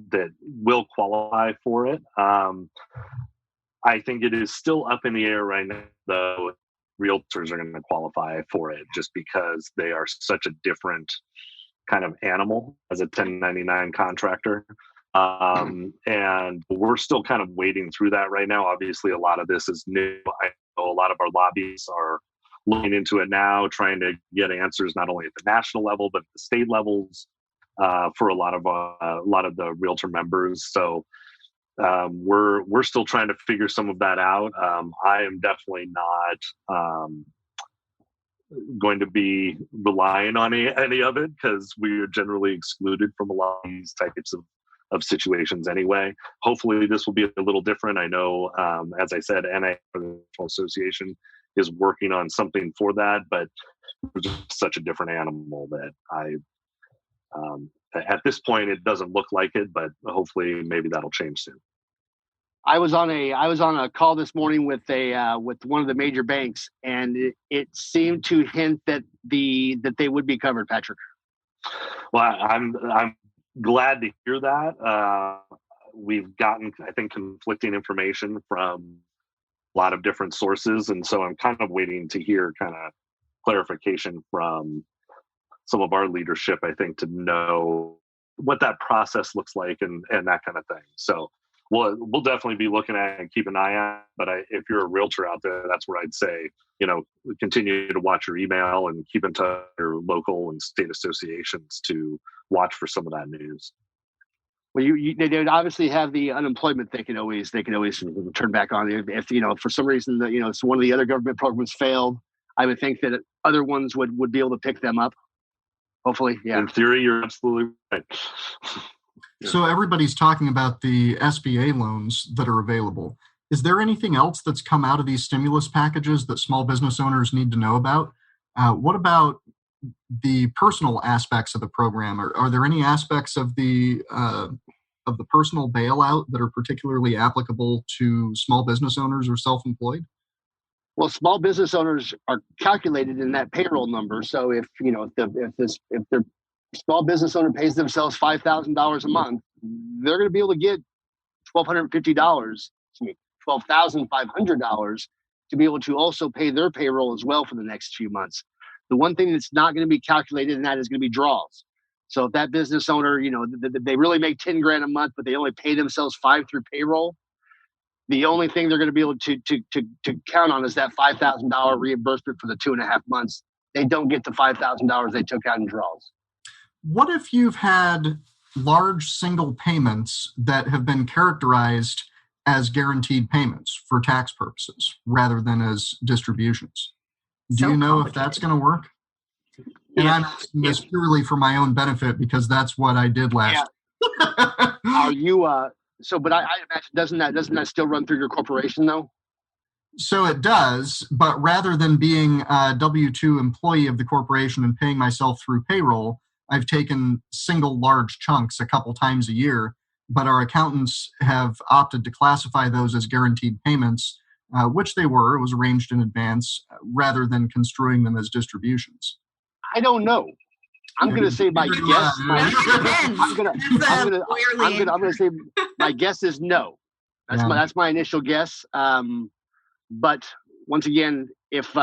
that will qualify for it. I think it is still up in the air right now, though. Realtors are going to qualify for it just because they are such a different kind of animal as a 1099 contractor. And we're still kind of wading through that right now. Obviously, a lot of this is new. I know a lot of our lobbyists are looking into it now, trying to get answers not only at the national level, but at the state levels. For a lot of the realtor members. So we're still trying to figure some of that out. I am definitely not going to be relying on any of it because we are generally excluded from a lot of these types of situations anyway. Hopefully this will be a little different. I know, as I said, NA Association is working on something for that, but it's just such a different animal that at this point, it doesn't look like it, but hopefully, maybe that'll change soon. I was on a call this morning with one of the major banks, and it seemed to hint that they would be covered, Patrick. Well, I'm glad to hear that. We've gotten, I think, conflicting information from a lot of different sources, and so I'm kind of waiting to hear kind of clarification from some of our leadership, I think, to know what that process looks like and that kind of thing. So we'll definitely be looking at it and keep an eye on. But if you're a realtor out there, that's where I'd say, continue to watch your email and keep in touch with your local and state associations to watch for some of that news. Well, they would obviously have the unemployment they can always turn back on. If for some reason that so one of the other government programs failed, I would think that other ones would be able to pick them up. Hopefully, yeah. In theory, you're absolutely right. So everybody's talking about the SBA loans that are available. Is there anything else that's come out of these stimulus packages that small business owners need to know about? What about the personal aspects of the program? Are there any aspects of the personal bailout that are particularly applicable to small business owners or self-employed? Well, small business owners are calculated in that payroll number. So if their small business owner pays themselves $5,000 a month, they're going to be able to get $12,500 to be able to also pay their payroll as well for the next few months. The one thing that's not going to be calculated in that is going to be draws. So if that business owner, they really make 10 grand a month, but they only pay themselves 5 through payroll, the only thing they're going to be able to count on is that $5,000 reimbursement for the 2.5 months. They don't get the $5,000 they took out in draws. What if you've had large single payments that have been characterized as guaranteed payments for tax purposes rather than as distributions? Do you know if that's going to work? And I'm asking this purely for my own benefit because that's what I did last year. Are you but I imagine doesn't that still run through your corporation though? So it does, but rather than being a W-2 employee of the corporation and paying myself through payroll, I've taken single large chunks a couple times a year, but our accountants have opted to classify those as guaranteed payments, which they were. It was arranged in advance, rather than construing them as distributions. I don't know. I'm going to say my guess. I'm going to say my guess is no. That's my initial guess. But once again, if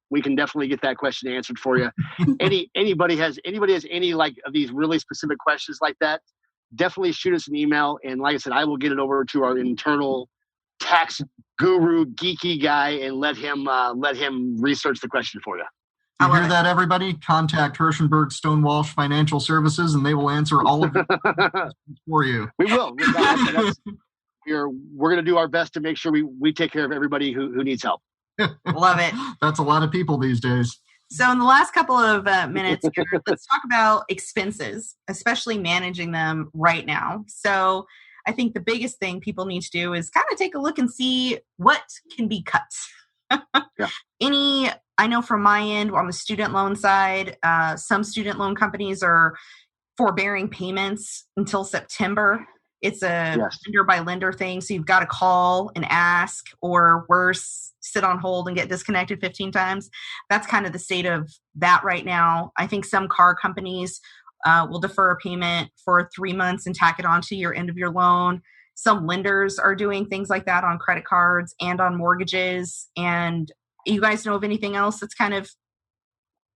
we can definitely get that question answered for you. Anybody has any like of these really specific questions like that, definitely shoot us an email. And like I said, I will get it over to our internal tax guru geeky guy and let him research the question for you. You hear that, everybody? Contact Hershenberg Stone-Walsh Financial Services, and they will answer all of your questions for you. We will. We're going to do our best to make sure we take care of everybody who needs help. Love it. That's a lot of people these days. So in the last couple of minutes here, let's talk about expenses, especially managing them right now. So I think the biggest thing people need to do is kind of take a look and see what can be cut. Yeah. I know from my end on the student loan side, some student loan companies are forbearing payments until September. It's a lender by lender thing. So you've got to call and ask, or worse, sit on hold and get disconnected 15 times. That's kind of the state of that right now. I think some car companies will defer a payment for 3 months and tack it onto your end of your loan. Some lenders are doing things like that on credit cards and on mortgages. And you guys know of anything else that's kind of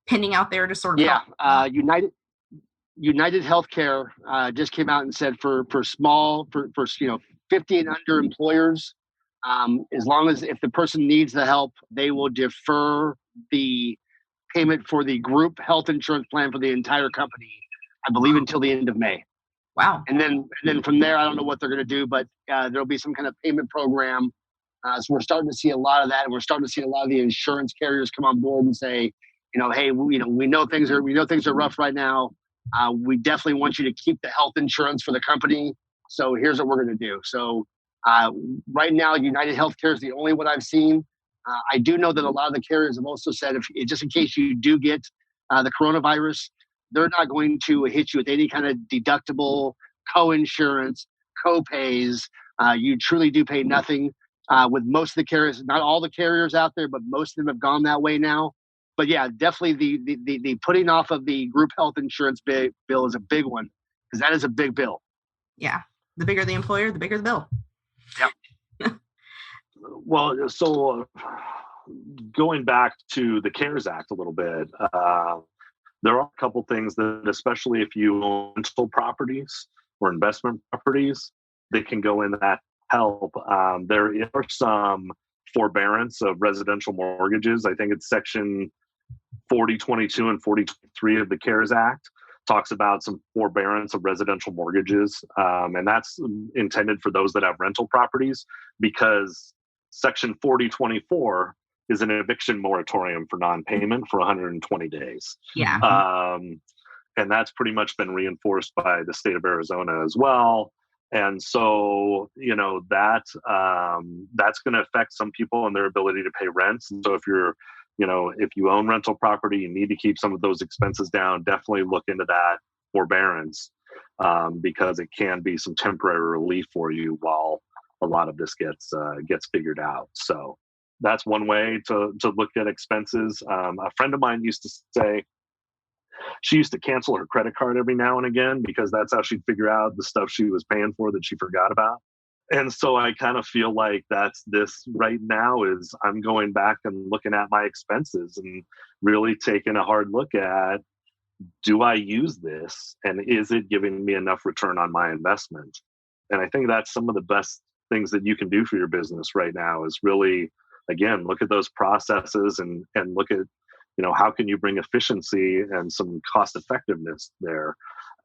pending out there to sort of help? United Healthcare just came out and said for 50 and under employers, as long as if the person needs the help, they will defer the payment for the group health insurance plan for the entire company, I believe, until the end of May. Wow. And then from there, I don't know what they're going to do, but there'll be some kind of payment program. So we're starting to see a lot of that, and we're starting to see a lot of the insurance carriers come on board and say, hey, we know things are rough right now. We definitely want you to keep the health insurance for the company. So here's what we're going to do. So right now, United Healthcare is the only one I've seen. I do know that a lot of the carriers have also said, just in case you do get the coronavirus, they're not going to hit you with any kind of deductible, co-insurance, co-pays. You truly do pay nothing. With most of the carriers, not all the carriers out there, but most of them have gone that way now. But yeah, definitely the putting off of the group health insurance bill is a big one, because that is a big bill. Yeah. The bigger the employer, the bigger the bill. Yep. Well, so going back to the CARES Act a little bit, there are a couple things that, especially if you own rental properties or investment properties, they can go in that help. There are some forbearance of residential mortgages. I think it's section 4022 and 4023 of the CARES Act talks about some forbearance of residential mortgages. And that's intended for those that have rental properties, because section 4024 is an eviction moratorium for non-payment for 120 days. Yeah. And that's pretty much been reinforced by the state of Arizona as well. And so, that's going to affect some people and their ability to pay rents. And so if you own rental property, you need to keep some of those expenses down. Definitely look into that forbearance, because it can be some temporary relief for you while a lot of this gets figured out. So that's one way to look at expenses. A friend of mine used to say, she used to cancel her credit card every now and again because that's how she'd figure out the stuff she was paying for that she forgot about. And so I kind of feel like that's this right now is I'm going back and looking at my expenses and really taking a hard look at, do I use this? And is it giving me enough return on my investment? And I think that's some of the best things that you can do for your business right now is really, again, look at those processes and look at, how can you bring efficiency and some cost effectiveness there?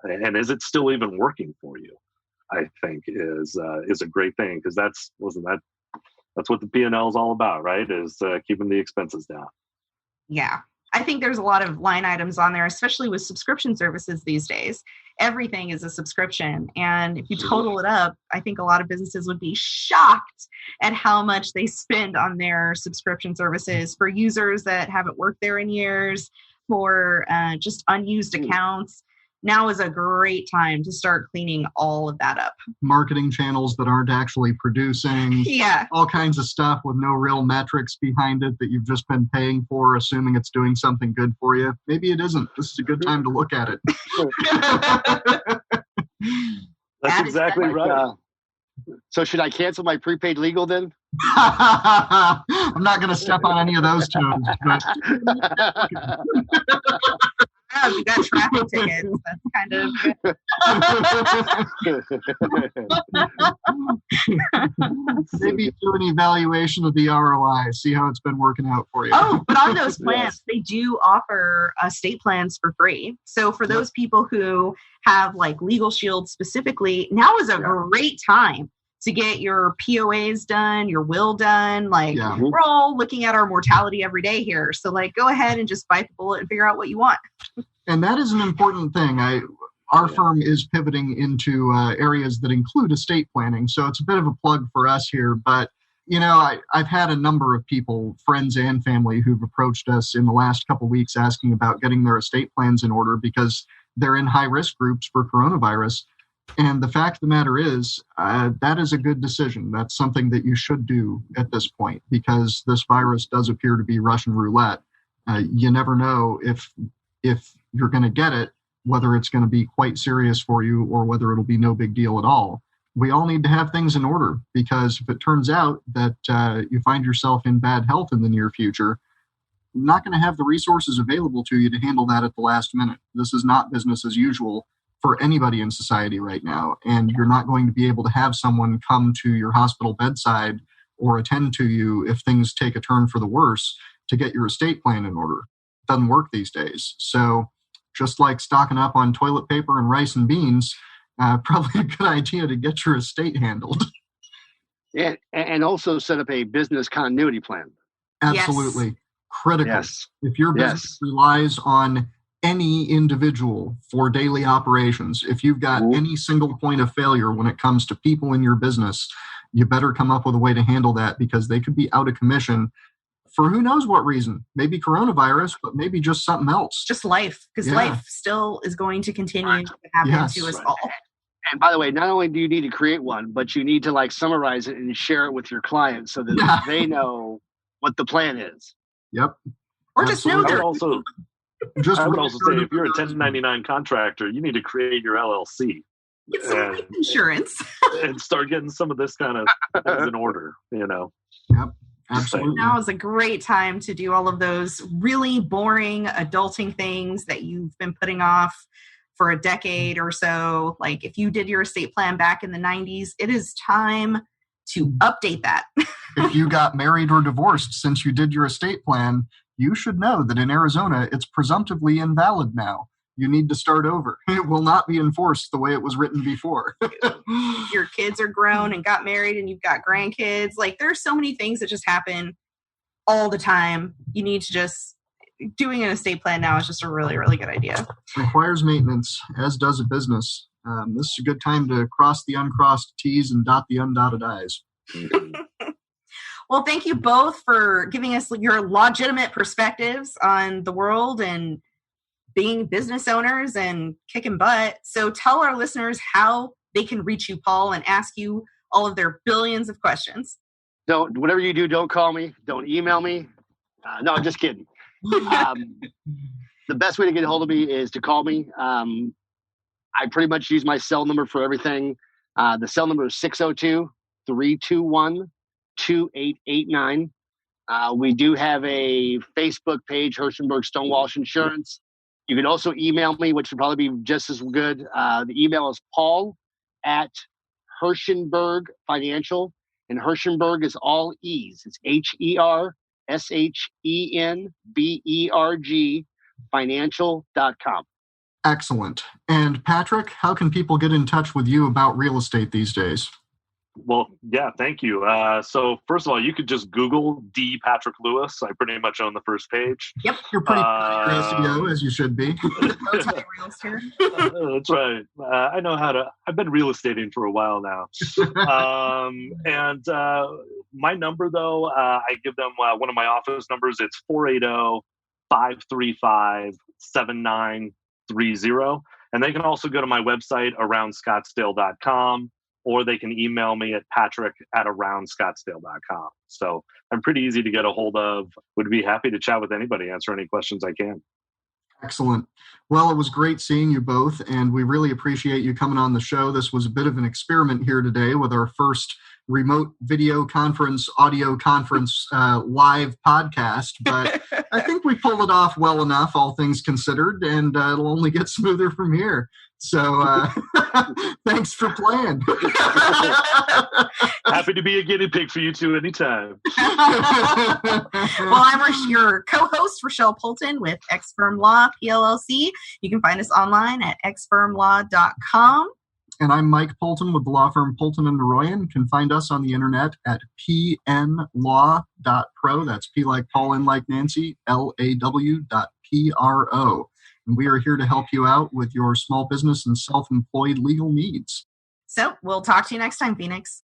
And is it still even working for you? I think is a great thing because that's what the P&L is all about, right? Is keeping the expenses down. Yeah. I think there's a lot of line items on there, especially with subscription services these days. Everything is a subscription. And if you total it up, I think a lot of businesses would be shocked at how much they spend on their subscription services for users that haven't worked there in years, for just unused accounts. Now is a great time to start cleaning all of that up. Marketing channels that aren't actually producing. Yeah. All kinds of stuff with no real metrics behind it that you've just been paying for, assuming it's doing something good for you. Maybe it isn't. This is a good time to look at it. That's exactly right. So should I cancel my prepaid legal then? I'm not going to step on any of those toes. But Yeah, we got traffic tickets. That's kind of maybe do an evaluation of the ROI, see how it's been working out for you. Oh, but on those plans, they do offer estate plans for free. So for those people who have like Legal Shield specifically, now is a great time to get your POAs done, your will done. Like we're all looking at our mortality every day here. So like, go ahead and just bite the bullet and figure out what you want. And that is an important thing. Our firm is pivoting into areas that include estate planning. So it's a bit of a plug for us here. But, I've had a number of people, friends and family, who've approached us in the last couple of weeks asking about getting their estate plans in order because they're in high-risk groups for coronavirus. And the fact of the matter is, that is a good decision. That's something that you should do at this point because this virus does appear to be Russian roulette. You never know if you're going to get it, whether it's going to be quite serious for you or whether it'll be no big deal at all. We all need to have things in order because if it turns out that you find yourself in bad health in the near future, you're not going to have the resources available to you to handle that at the last minute. This is not business as usual for anybody in society right now. And you're not going to be able to have someone come to your hospital bedside or attend to you if things take a turn for the worse to get your estate plan in order. It doesn't work these days. So just like stocking up on toilet paper and rice and beans, probably a good idea to get your estate handled. Yeah, and also set up a business continuity plan. Absolutely. Yes. Critical. Yes. If your business relies on any individual for daily operations, if you've got any single point of failure when it comes to people in your business, you better come up with a way to handle that because they could be out of commission for who knows what reason. Maybe coronavirus, but maybe just something else. Just life, because life still is going to continue to happen to us all. And by the way, not only do you need to create one, but you need to summarize it and share it with your clients so that they know what the plan is. Yep. Or just know that. I would also say if you're a 1099 contractor, you need to create your LLC. Get some life insurance. And start getting some of this kind of things in order, Yep, absolutely. Now is a great time to do all of those really boring adulting things that you've been putting off for a decade or so. Like if you did your estate plan back in the 90s, it is time to update that. If you got married or divorced since you did your estate plan, you should know that in Arizona, it's presumptively invalid now. You need to start over. It will not be enforced the way it was written before. Your kids are grown and got married and you've got grandkids. Like there's so many things that just happen all the time. You need to just, doing an estate plan now is just a really, really good idea. Requires maintenance, as does a business. This is a good time to cross the uncrossed T's and dot the undotted I's. Well, thank you both for giving us your legitimate perspectives on the world and being business owners and kicking butt. So tell our listeners how they can reach you, Paul, and ask you all of their billions of questions. Whatever you do, don't call me. Don't email me. No, I'm just kidding. The best way to get a hold of me is to call me. I pretty much use my cell number for everything. The cell number is 602-321-2889. We do have a Facebook page, Hershenberg Stone-Walsh Insurance. You can also email me, which would probably be just as good. The email is Paul@Hershenberg Financial, and Hershenberg is all E's. It's HERSHENBERG financial.com. Excellent. And Patrick, how can people get in touch with you about real estate these days? Well, yeah, thank you. So first of all, you could just Google D. Patrick Lewis. I pretty much own the first page. Yep. You're pretty good at SEO, as you should be. That's right. I know how to. I've been real estating for a while now. And my number, though, I give them one of my office numbers. It's 480-535-7930. And they can also go to my website, aroundscottsdale.com. Or they can email me at patrick@aroundscottsdale.com. So I'm pretty easy to get a hold of. Would be happy to chat with anybody, answer any questions I can. Excellent. Well, it was great seeing you both, and we really appreciate you coming on the show. This was a bit of an experiment here today with our first remote video conference, audio conference, live podcast, but I think we pulled it off well enough, all things considered, and it'll only get smoother from here. So thanks for playing. Happy to be a guinea pig for you two anytime. Well, I'm your co-host, Rochelle Polton with X Firm Law, PLLC. You can find us online at xfirmlaw.com. And I'm Mike Polton with the law firm Polton & Royan. You can find us on the internet at pnlaw.pro. That's P like Paul, N like Nancy, LAW.PRO. And we are here to help you out with your small business and self-employed legal needs. So we'll talk to you next time, Phoenix.